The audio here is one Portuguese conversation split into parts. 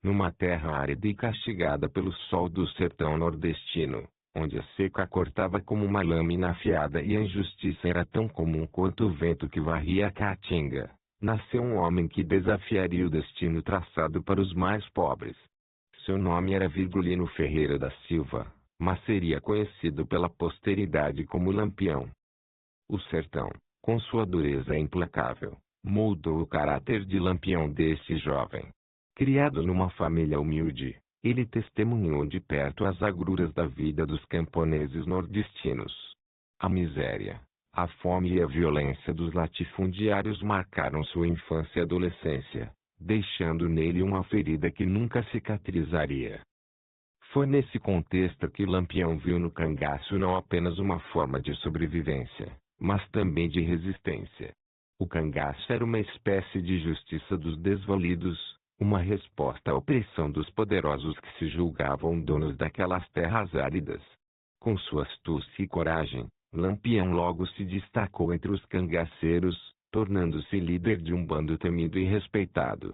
numa terra árida e castigada pelo sol do sertão nordestino, onde a seca cortava como uma lâmina afiada e a injustiça era tão comum quanto o vento que varria a caatinga, nasceu um homem que desafiaria o destino traçado para os mais pobres. Seu nome era Virgulino Ferreira da Silva, mas seria conhecido pela posteridade como Lampião. O sertão, com sua dureza implacável, moldou o caráter de Lampião desse jovem. Criado numa família humilde, ele testemunhou de perto as agruras da vida dos camponeses nordestinos. A miséria, a fome e a violência dos latifundiários marcaram sua infância e adolescência, deixando nele uma ferida que nunca cicatrizaria. Foi nesse contexto que Lampião viu no cangaço não apenas uma forma de sobrevivência, mas também de resistência. O cangaço era uma espécie de justiça dos desvalidos, uma resposta à opressão dos poderosos que se julgavam donos daquelas terras áridas. Com sua astúcia e coragem, Lampião logo se destacou entre os cangaceiros, tornando-se líder de um bando temido e respeitado.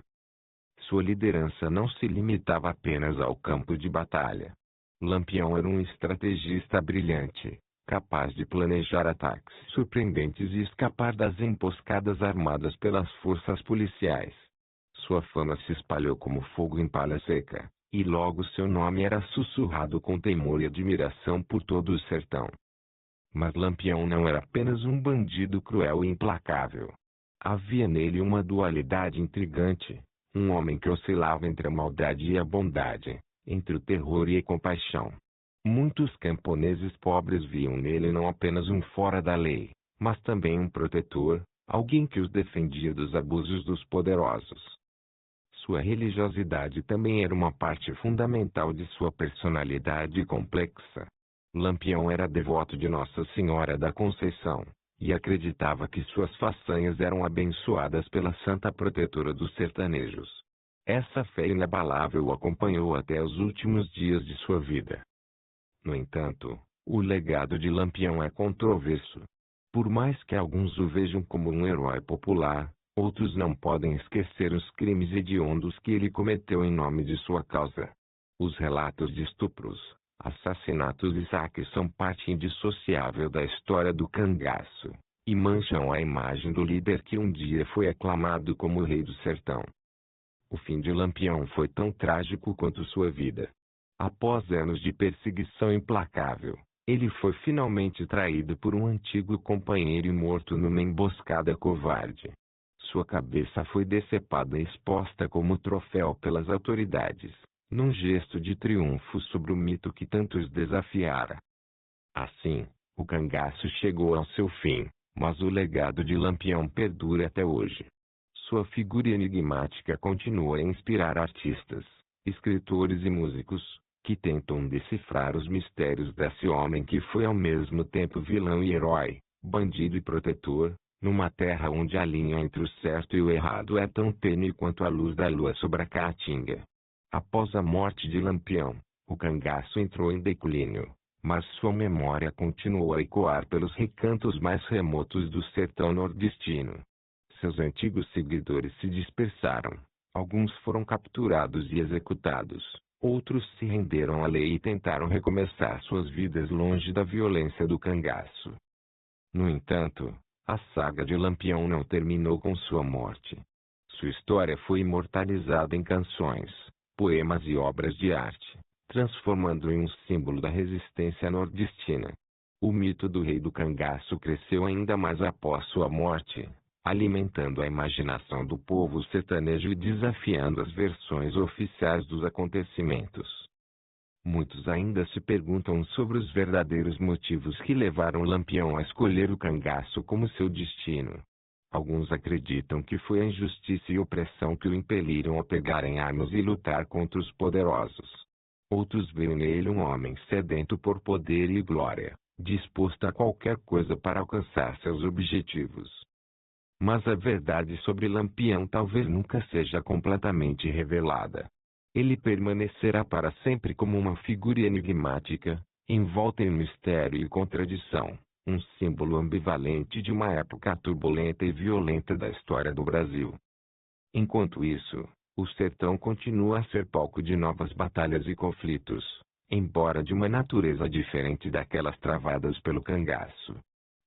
Sua liderança não se limitava apenas ao campo de batalha. Lampião era um estrategista brilhante, capaz de planejar ataques surpreendentes e escapar das emboscadas armadas pelas forças policiais. Sua fama se espalhou como fogo em palha seca, e logo seu nome era sussurrado com temor e admiração por todo o sertão. Mas Lampião não era apenas um bandido cruel e implacável. Havia nele uma dualidade intrigante, um homem que oscilava entre a maldade e a bondade, entre o terror e a compaixão. Muitos camponeses pobres viam nele não apenas um fora da lei, mas também um protetor, alguém que os defendia dos abusos dos poderosos. Sua religiosidade também era uma parte fundamental de sua personalidade complexa. Lampião era devoto de Nossa Senhora da Conceição, e acreditava que suas façanhas eram abençoadas pela santa protetora dos sertanejos. Essa fé inabalável o acompanhou até os últimos dias de sua vida. No entanto, o legado de Lampião é controverso. Por mais que alguns o vejam como um herói popular, outros não podem esquecer os crimes hediondos que ele cometeu em nome de sua causa. Os relatos de estupros, assassinatos e saques são parte indissociável da história do cangaço, e mancham a imagem do líder que um dia foi aclamado como o rei do sertão. O fim de Lampião foi tão trágico quanto sua vida. Após anos de perseguição implacável, ele foi finalmente traído por um antigo companheiro e morto numa emboscada covarde. Sua cabeça foi decepada e exposta como troféu pelas autoridades, num gesto de triunfo sobre o mito que tantos desafiara. Assim, o cangaço chegou ao seu fim, mas o legado de Lampião perdura até hoje. Sua figura enigmática continua a inspirar artistas, escritores e músicos, que tentam decifrar os mistérios desse homem que foi ao mesmo tempo vilão e herói, bandido e protetor, numa terra onde a linha entre o certo e o errado é tão tênue quanto a luz da lua sobre a caatinga. Após a morte de Lampião, o cangaço entrou em declínio, mas sua memória continuou a ecoar pelos recantos mais remotos do sertão nordestino. Seus antigos seguidores se dispersaram, alguns foram capturados e executados, outros se renderam à lei e tentaram recomeçar suas vidas longe da violência do cangaço. No entanto, a saga de Lampião não terminou com sua morte. Sua história foi imortalizada em canções, poemas e obras de arte, transformando-o em um símbolo da resistência nordestina. O mito do rei do cangaço cresceu ainda mais após sua morte, alimentando a imaginação do povo sertanejo e desafiando as versões oficiais dos acontecimentos. Muitos ainda se perguntam sobre os verdadeiros motivos que levaram Lampião a escolher o cangaço como seu destino. Alguns acreditam que foi a injustiça e opressão que o impeliram a pegar em armas e lutar contra os poderosos. Outros veem nele um homem sedento por poder e glória, disposto a qualquer coisa para alcançar seus objetivos. Mas a verdade sobre Lampião talvez nunca seja completamente revelada. Ele permanecerá para sempre como uma figura enigmática, envolta em mistério e contradição, um símbolo ambivalente de uma época turbulenta e violenta da história do Brasil. Enquanto isso, O sertão continua a ser palco de novas batalhas e conflitos, embora de uma natureza diferente daquelas travadas pelo cangaço.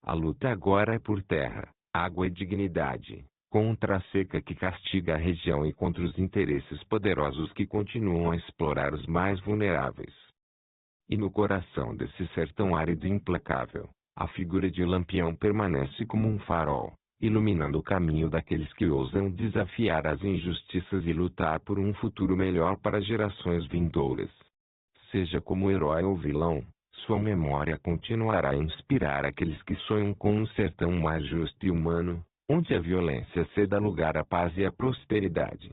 A luta agora é por terra, água e dignidade, contra a seca que castiga a região e contra os interesses poderosos que continuam a explorar os mais vulneráveis. E no coração desse sertão árido e implacável, a figura de Lampião permanece como um farol, iluminando o caminho daqueles que ousam desafiar as injustiças e lutar por um futuro melhor para gerações vindouras. Seja como herói ou vilão, sua memória continuará a inspirar aqueles que sonham com um sertão mais justo e humano, onde a violência ceda lugar à paz e à prosperidade.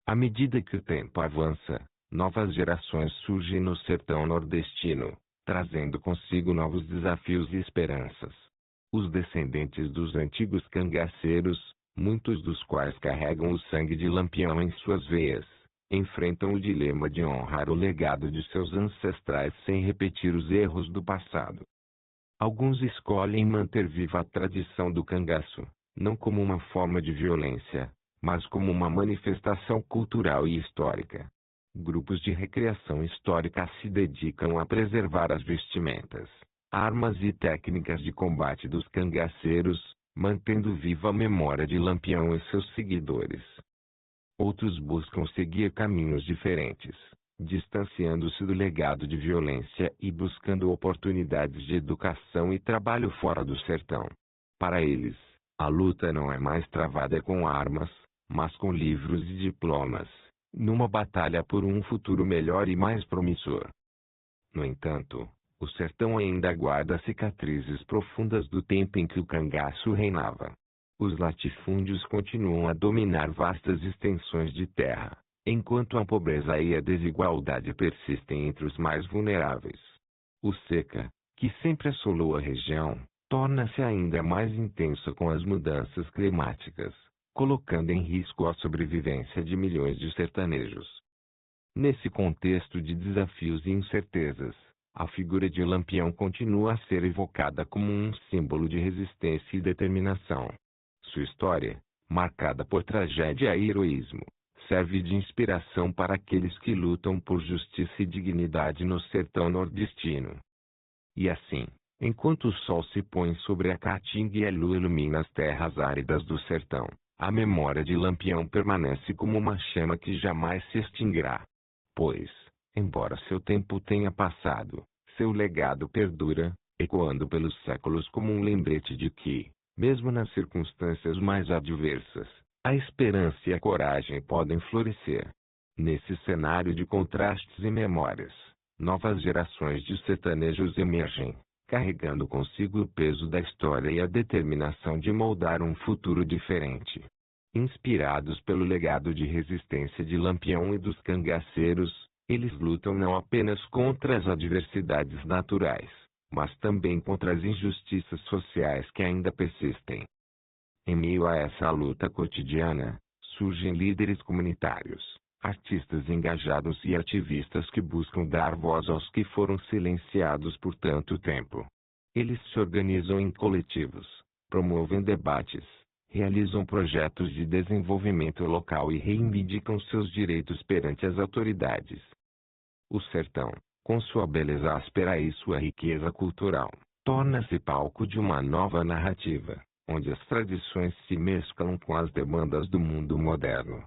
À medida que o tempo avança, novas gerações surgem no sertão nordestino, trazendo consigo novos desafios e esperanças. Os descendentes dos antigos cangaceiros, muitos dos quais carregam o sangue de Lampião em suas veias, enfrentam o dilema de honrar o legado de seus ancestrais sem repetir os erros do passado. Alguns escolhem manter viva a tradição do cangaço, não como uma forma de violência, mas como uma manifestação cultural e histórica. Grupos de recreação histórica se dedicam a preservar as vestimentas, armas e técnicas de combate dos cangaceiros, mantendo viva a memória de Lampião e seus seguidores. Outros buscam seguir caminhos diferentes, distanciando-se do legado de violência e buscando oportunidades de educação e trabalho fora do sertão. Para eles, a luta não é mais travada com armas, mas com livros e diplomas, numa batalha por um futuro melhor e mais promissor. No entanto, o sertão ainda guarda cicatrizes profundas do tempo em que o cangaço reinava. Os latifúndios continuam a dominar vastas extensões de terra, enquanto a pobreza e a desigualdade persistem entre os mais vulneráveis. O seca, que sempre assolou a região, torna-se ainda mais intensa com as mudanças climáticas, colocando em risco a sobrevivência de milhões de sertanejos. Nesse contexto de desafios e incertezas, a figura de Lampião continua a ser evocada como um símbolo de resistência e determinação. Sua história, marcada por tragédia e heroísmo, serve de inspiração para aqueles que lutam por justiça e dignidade no sertão nordestino. E assim, enquanto o sol se põe sobre a caatinga e a lua ilumina as terras áridas do sertão, a memória de Lampião permanece como uma chama que jamais se extinguirá. Pois, embora seu tempo tenha passado, seu legado perdura, ecoando pelos séculos como um lembrete de que, mesmo nas circunstâncias mais adversas, a esperança e a coragem podem florescer. Nesse cenário de contrastes e memórias, novas gerações de sertanejos emergem, carregando consigo o peso da história e a determinação de moldar um futuro diferente. Inspirados pelo legado de resistência de Lampião e dos cangaceiros, eles lutam não apenas contra as adversidades naturais, mas também contra as injustiças sociais que ainda persistem. Em meio a essa luta cotidiana, surgem líderes comunitários, artistas engajados e ativistas que buscam dar voz aos que foram silenciados por tanto tempo. Eles se organizam em coletivos, promovem debates, realizam projetos de desenvolvimento local e reivindicam seus direitos perante as autoridades. O sertão, com sua beleza áspera e sua riqueza cultural, torna-se palco de uma nova narrativa, onde as tradições se mesclam com as demandas do mundo moderno.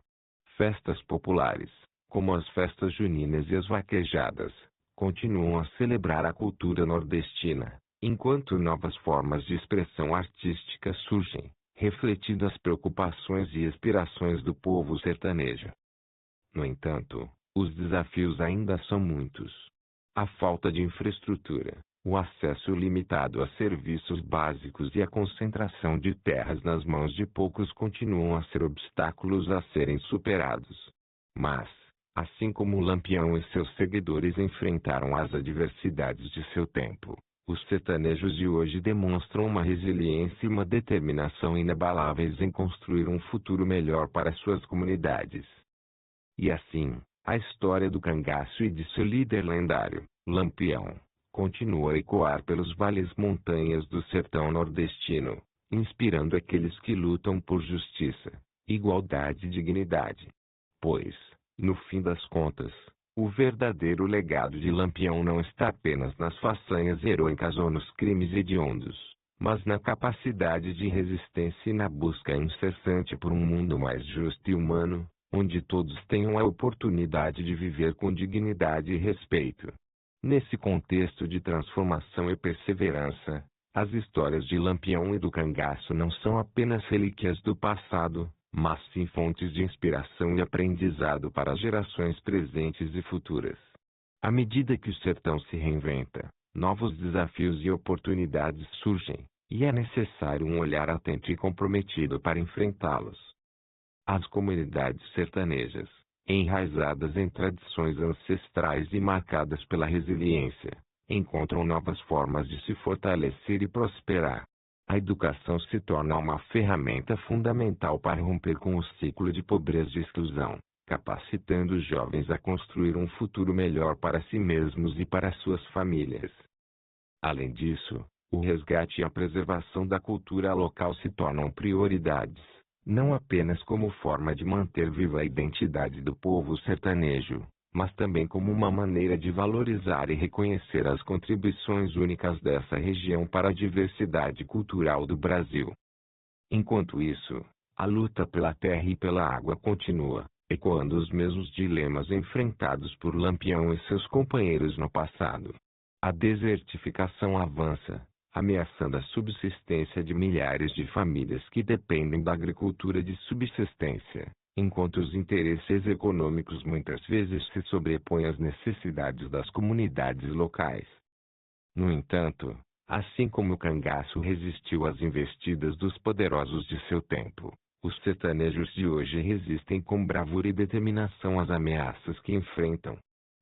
Festas populares, como as festas juninas e as vaquejadas, continuam a celebrar a cultura nordestina, enquanto novas formas de expressão artística surgem, refletindo as preocupações e aspirações do povo sertanejo. No entanto, os desafios ainda são muitos. A falta de infraestrutura, o acesso limitado a serviços básicos e a concentração de terras nas mãos de poucos continuam a ser obstáculos a serem superados. Mas, assim como Lampião e seus seguidores enfrentaram as adversidades de seu tempo, os sertanejos de hoje demonstram uma resiliência e uma determinação inabaláveis em construir um futuro melhor para suas comunidades. E assim, a história do cangaço e de seu líder lendário, Lampião, continua a ecoar pelos vales e montanhas do sertão nordestino, inspirando aqueles que lutam por justiça, igualdade e dignidade. Pois, no fim das contas, o verdadeiro legado de Lampião não está apenas nas façanhas heroicas ou nos crimes hediondos, mas na capacidade de resistência e na busca incessante por um mundo mais justo e humano, onde todos tenham a oportunidade de viver com dignidade e respeito. Nesse contexto de transformação e perseverança, as histórias de Lampião e do cangaço não são apenas relíquias do passado, mas sim fontes de inspiração e aprendizado para as gerações presentes e futuras. À medida que o sertão se reinventa, novos desafios e oportunidades surgem, e é necessário um olhar atento e comprometido para enfrentá-los. As comunidades sertanejas, enraizadas em tradições ancestrais e marcadas pela resiliência, encontram novas formas de se fortalecer e prosperar. A educação se torna uma ferramenta fundamental para romper com o ciclo de pobreza e exclusão, capacitando os jovens a construir um futuro melhor para si mesmos e para suas famílias. Além disso, o resgate e a preservação da cultura local se tornam prioridades, não apenas como forma de manter viva a identidade do povo sertanejo, mas também como uma maneira de valorizar e reconhecer as contribuições únicas dessa região para a diversidade cultural do Brasil. Enquanto isso, a luta pela terra e pela água continua, ecoando os mesmos dilemas enfrentados por Lampião e seus companheiros no passado. A desertificação avança, ameaçando a subsistência de milhares de famílias que dependem da agricultura de subsistência, enquanto os interesses econômicos muitas vezes se sobrepõem às necessidades das comunidades locais. No entanto, assim como o cangaço resistiu às investidas dos poderosos de seu tempo, os sertanejos de hoje resistem com bravura e determinação às ameaças que enfrentam.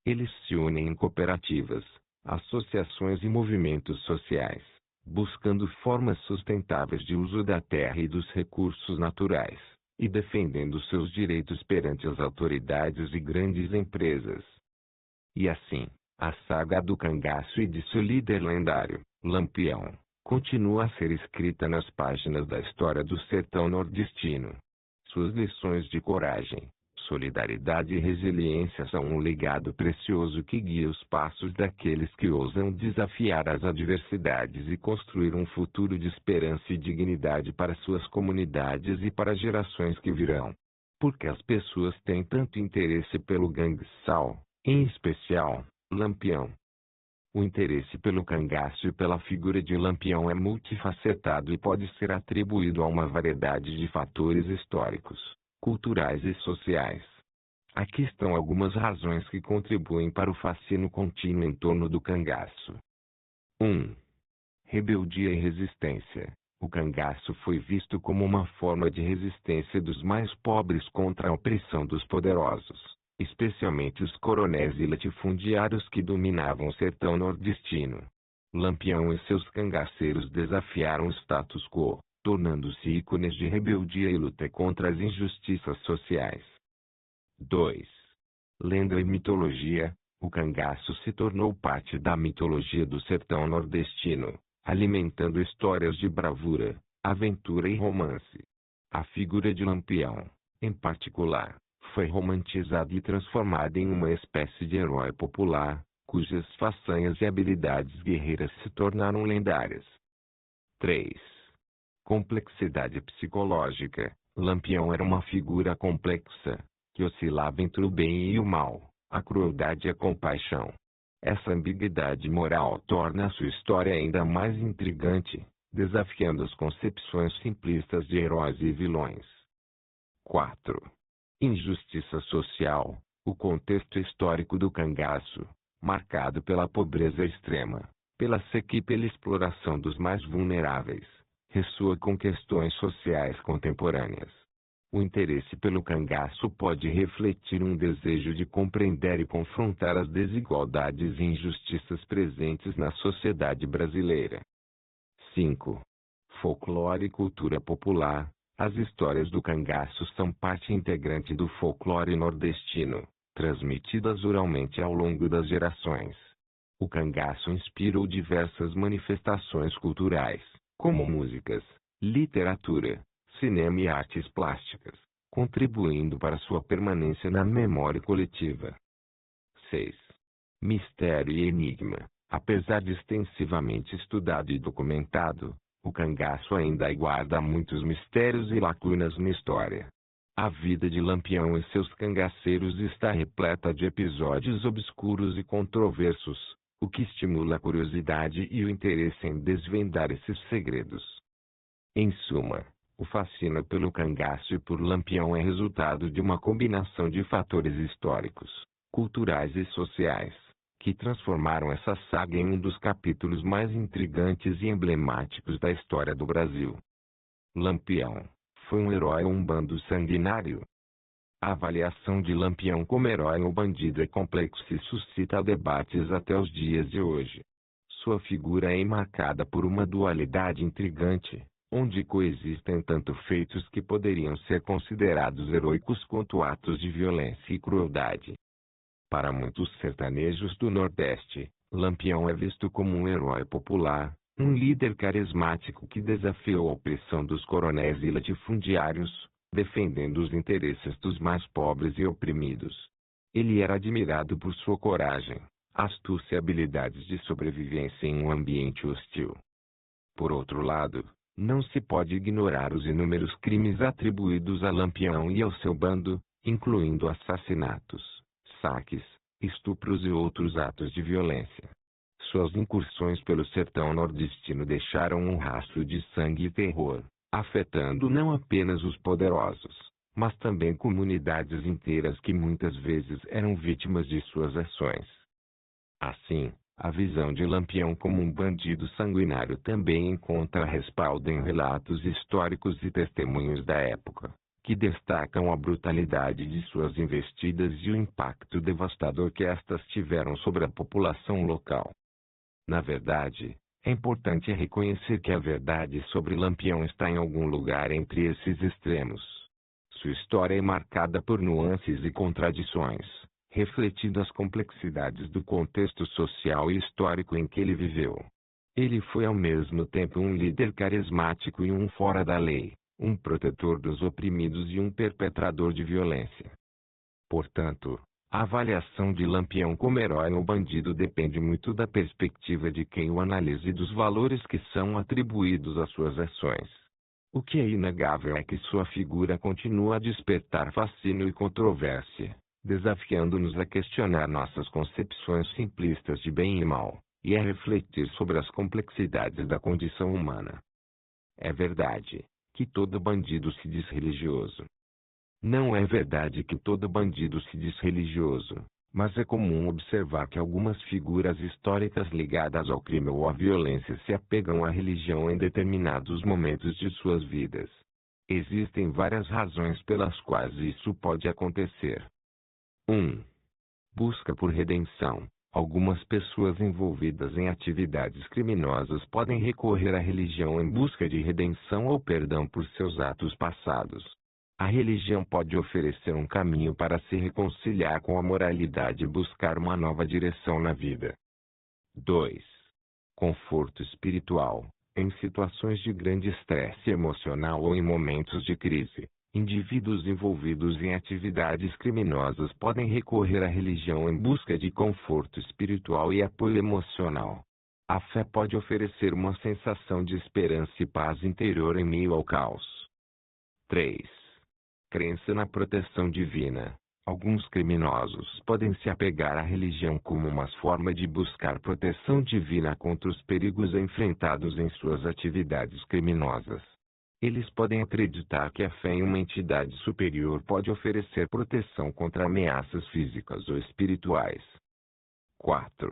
Eles se unem em cooperativas, associações e movimentos sociais, buscando formas sustentáveis de uso da terra e dos recursos naturais, e defendendo seus direitos perante as autoridades e grandes empresas. E assim, a saga do cangaço e de seu líder lendário, Lampião, continua a ser escrita nas páginas da história do sertão nordestino. Suas lições de coragem, solidariedade e resiliência são um legado precioso que guia os passos daqueles que ousam desafiar as adversidades e construir um futuro de esperança e dignidade para suas comunidades e para as gerações que virão. Porque as pessoas têm tanto interesse pelo gangue-sal, em especial, Lampião. O interesse pelo cangaço e pela figura de Lampião é multifacetado e pode ser atribuído a uma variedade de fatores históricos, culturais e sociais. Aqui estão algumas razões que contribuem para o fascínio contínuo em torno do cangaço. 1. Rebeldia e resistência. O cangaço foi visto como uma forma de resistência dos mais pobres contra a opressão dos poderosos, especialmente os coronéis e latifundiários que dominavam o sertão nordestino. Lampião e seus cangaceiros desafiaram o status quo, tornando-se ícones de rebeldia e luta contra as injustiças sociais. 2. Lenda e mitologia. O cangaço se tornou parte da mitologia do sertão nordestino, alimentando histórias de bravura, aventura e romance. A figura de Lampião, em particular, foi romantizada e transformada em uma espécie de herói popular, cujas façanhas e habilidades guerreiras se tornaram lendárias. 3. Complexidade psicológica. Lampião era uma figura complexa, que oscilava entre o bem e o mal, a crueldade e a compaixão. Essa ambiguidade moral torna a sua história ainda mais intrigante, desafiando as concepções simplistas de heróis e vilões. 4. Injustiça social. O contexto histórico do cangaço, marcado pela pobreza extrema, pela seca e pela exploração dos mais vulneráveis, ressoa com questões sociais contemporâneas. O interesse pelo cangaço pode refletir um desejo de compreender e confrontar as desigualdades e injustiças presentes na sociedade brasileira. 5. Folclore e cultura popular. As histórias do cangaço são parte integrante do folclore nordestino, transmitidas oralmente ao longo das gerações. O cangaço inspirou diversas manifestações culturais, como músicas, literatura, cinema e artes plásticas, contribuindo para sua permanência na memória coletiva. 6. Mistério e enigma. Apesar de extensivamente estudado e documentado, o cangaço ainda guarda muitos mistérios e lacunas na história. A vida de Lampião e seus cangaceiros está repleta de episódios obscuros e controversos, o que estimula a curiosidade e o interesse em desvendar esses segredos. Em suma, o fascínio pelo cangaço e por Lampião é resultado de uma combinação de fatores históricos, culturais e sociais, que transformaram essa saga em um dos capítulos mais intrigantes e emblemáticos da história do Brasil. Lampião foi um herói ou um bando sanguinário? A avaliação de Lampião como herói ou bandido é complexa e suscita debates até os dias de hoje. Sua figura é marcada por uma dualidade intrigante, onde coexistem tanto feitos que poderiam ser considerados heróicos quanto atos de violência e crueldade. Para muitos sertanejos do Nordeste, Lampião é visto como um herói popular, um líder carismático que desafiou a opressão dos coronéis e latifundiários, defendendo os interesses dos mais pobres e oprimidos. Ele era admirado por sua coragem, astúcia e habilidades de sobrevivência em um ambiente hostil. Por outro lado, não se pode ignorar os inúmeros crimes atribuídos a Lampião e ao seu bando, incluindo assassinatos, saques, estupros e outros atos de violência. Suas incursões pelo sertão nordestino deixaram um rastro de sangue e terror, afetando não apenas os poderosos, mas também comunidades inteiras que muitas vezes eram vítimas de suas ações. Assim, a visão de Lampião como um bandido sanguinário também encontra respaldo em relatos históricos e testemunhos da época, que destacam a brutalidade de suas investidas e o impacto devastador que estas tiveram sobre a população local. Na verdade, é importante reconhecer que a verdade sobre Lampião está em algum lugar entre esses extremos. Sua história é marcada por nuances e contradições, refletindo as complexidades do contexto social e histórico em que ele viveu. Ele foi ao mesmo tempo um líder carismático e um fora da lei, um protetor dos oprimidos e um perpetrador de violência. Portanto, a avaliação de Lampião como herói ou bandido depende muito da perspectiva de quem o analisa e dos valores que são atribuídos às suas ações. O que é inegável é que sua figura continua a despertar fascínio e controvérsia, desafiando-nos a questionar nossas concepções simplistas de bem e mal, e a refletir sobre as complexidades da condição humana. É verdade que todo bandido se diz religioso. Não é verdade que todo bandido se diz religioso, mas é comum observar que algumas figuras históricas ligadas ao crime ou à violência se apegam à religião em determinados momentos de suas vidas. Existem várias razões pelas quais isso pode acontecer. 1. Busca por redenção. Algumas pessoas envolvidas em atividades criminosas podem recorrer à religião em busca de redenção ou perdão por seus atos passados. A religião pode oferecer um caminho para se reconciliar com a moralidade e buscar uma nova direção na vida. 2. Conforto espiritual. Em situações de grande estresse emocional ou em momentos de crise, indivíduos envolvidos em atividades criminosas podem recorrer à religião em busca de conforto espiritual e apoio emocional. A fé pode oferecer uma sensação de esperança e paz interior em meio ao caos. 3. Crença na proteção divina. Alguns criminosos podem se apegar à religião como uma forma de buscar proteção divina contra os perigos enfrentados em suas atividades criminosas. Eles podem acreditar que a fé em uma entidade superior pode oferecer proteção contra ameaças físicas ou espirituais. 4.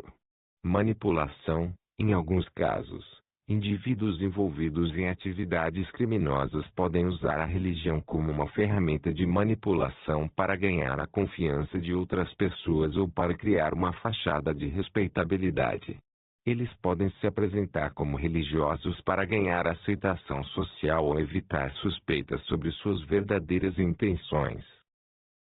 Manipulação. Em alguns casos, indivíduos envolvidos em atividades criminosas podem usar a religião como uma ferramenta de manipulação para ganhar a confiança de outras pessoas ou para criar uma fachada de respeitabilidade. Eles podem se apresentar como religiosos para ganhar aceitação social ou evitar suspeitas sobre suas verdadeiras intenções.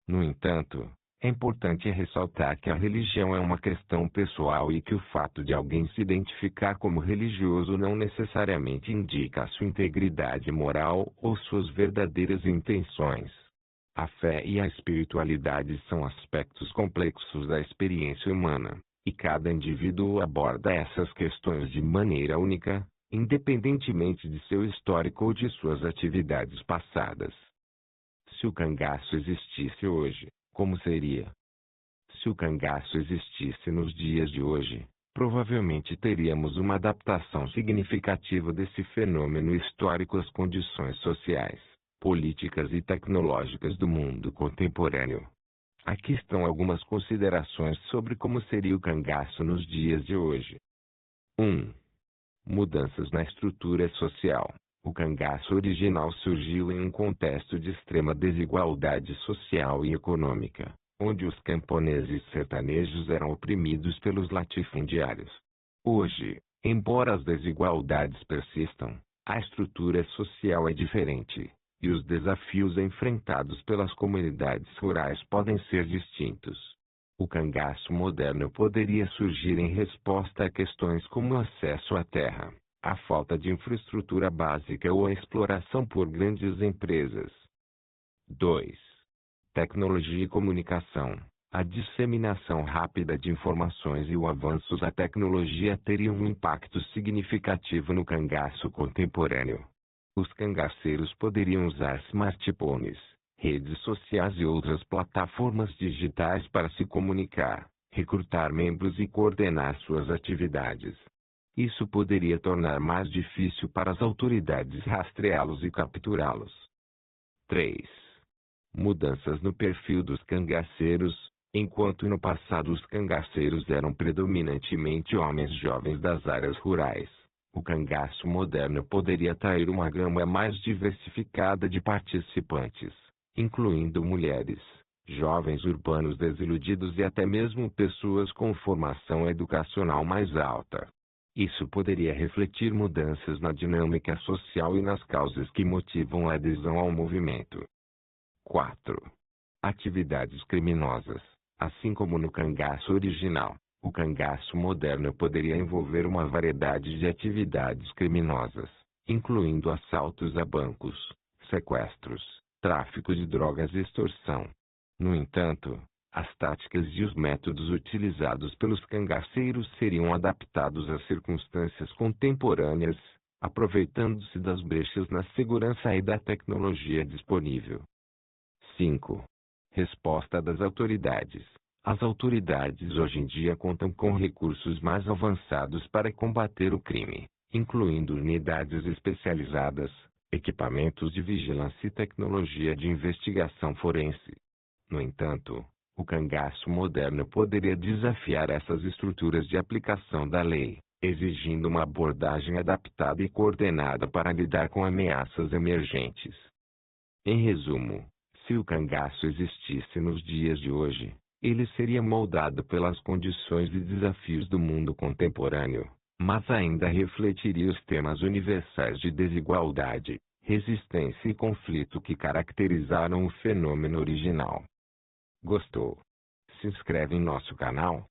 No entanto, é importante ressaltar que a religião é uma questão pessoal e que o fato de alguém se identificar como religioso não necessariamente indica a sua integridade moral ou suas verdadeiras intenções. A fé e a espiritualidade são aspectos complexos da experiência humana, e cada indivíduo aborda essas questões de maneira única, independentemente de seu histórico ou de suas atividades passadas. Se o cangaço existisse hoje, como seria? Se o cangaço existisse nos dias de hoje, provavelmente teríamos uma adaptação significativa desse fenômeno histórico às condições sociais, políticas e tecnológicas do mundo contemporâneo. Aqui estão algumas considerações sobre como seria o cangaço nos dias de hoje. 1. Mudanças na estrutura social. O cangaço original surgiu em um contexto de extrema desigualdade social e econômica, onde os camponeses sertanejos eram oprimidos pelos latifundiários. Hoje, embora as desigualdades persistam, a estrutura social é diferente, e os desafios enfrentados pelas comunidades rurais podem ser distintos. O cangaço moderno poderia surgir em resposta a questões como o acesso à terra, a falta de infraestrutura básica ou a exploração por grandes empresas. 2. Tecnologia e comunicação. A disseminação rápida de informações e o avanço da tecnologia teriam um impacto significativo no cangaço contemporâneo. Os cangaceiros poderiam usar smartphones, redes sociais e outras plataformas digitais para se comunicar, recrutar membros e coordenar suas atividades. Isso poderia tornar mais difícil para as autoridades rastreá-los e capturá-los. 3. Mudanças no perfil dos cangaceiros. Enquanto no passado os cangaceiros eram predominantemente homens jovens das áreas rurais, o cangaço moderno poderia atrair uma gama mais diversificada de participantes, incluindo mulheres, jovens urbanos desiludidos e até mesmo pessoas com formação educacional mais alta. Isso poderia refletir mudanças na dinâmica social e nas causas que motivam a adesão ao movimento. 4. Atividades criminosas. Assim como no cangaço original, o cangaço moderno poderia envolver uma variedade de atividades criminosas, incluindo assaltos a bancos, sequestros, tráfico de drogas e extorsão. No entanto, as táticas e os métodos utilizados pelos cangaceiros seriam adaptados às circunstâncias contemporâneas, aproveitando-se das brechas na segurança e da tecnologia disponível. 5. Resposta das autoridades. As autoridades hoje em dia contam com recursos mais avançados para combater o crime, incluindo unidades especializadas, equipamentos de vigilância e tecnologia de investigação forense. No entanto, o cangaço moderno poderia desafiar essas estruturas de aplicação da lei, exigindo uma abordagem adaptada e coordenada para lidar com ameaças emergentes. Em resumo, se o cangaço existisse nos dias de hoje, ele seria moldado pelas condições e desafios do mundo contemporâneo, mas ainda refletiria os temas universais de desigualdade, resistência e conflito que caracterizaram o fenômeno original. Gostou? Se inscreve em nosso canal,